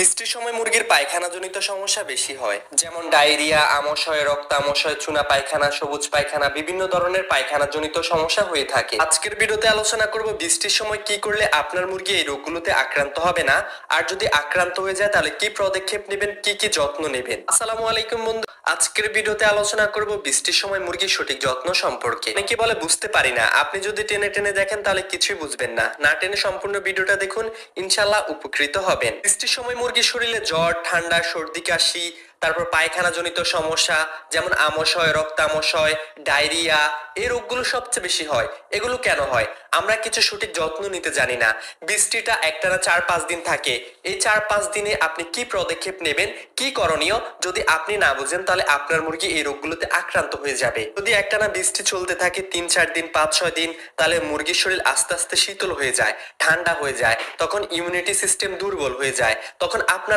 বৃষ্টির সময় মুরগির পায়খানাজনিত সমস্যা বেশি হয়, যেমন ডায়রিয়া, আমাশয়, রক্ত আমাশয়, চুনা পায়খানা, সবুজ পায়খানা, বিভিন্ন ধরনের পায়খানাজনিত সমস্যা হয়ে থাকে। আজকের ভিডিওতে আলোচনা করব বৃষ্টির সময় কি করলে আপনার মুরগি এই রোগগুলোতে আক্রান্ত হবে না, আর যদি আক্রান্ত হয়ে যায় তাহলে কি পদক্ষেপ নেবেন, কি কি যত্ন নেবেন। আসসালামু আলাইকুম বন্ধু, আজকের ভিডিওতে আলোচনা করব বৃষ্টির সময় মুরগির সঠিক যত্ন সম্পর্কে। অনেকে বলে বুঝতে পারি না, আপনি যদি টেনে টেনে দেখেন তাহলে কিছুই বুঝবেন না। না টেনে সম্পূর্ণ ভিডিওটা দেখুন, ইনশাআল্লাহ উপকৃত হবেন। বৃষ্টির সময় মুরগির শরীরে জ্বর, ঠান্ডা, সর্দি, কাশি, তারপর পায়খানা জনিত সমস্যা যেমন আমাশয়, রক্তামশয়, ডায়রিয়া, এই রোগগুলো সবচেয়ে বেশি হয়। এগুলো কেন হয়? আমরা কিছু সঠিক যত্ন নিতে জানি না। বৃষ্টিটা একটানা 4-5 দিন থাকে। এই 4-5 দিনে আপনি কি পদক্ষেপ নেবেন, কি করণীয়, যদি আপনি না বুঝেন তাহলে আপনার মুরগি এই রোগগুলোতে আক্রান্ত হয়ে যাবে। যদি একটানা বৃষ্টি চলতে থাকে 3-4 দিন, 5-6 দিন, তাহলে মুরগির শরীর আস্তে আস্তে শীতল হয়ে যায়, ঠান্ডা হয়ে যায়, তখন ইমিউনিটি সিস্টেম দুর্বল হয়ে যায়। তখন আপনার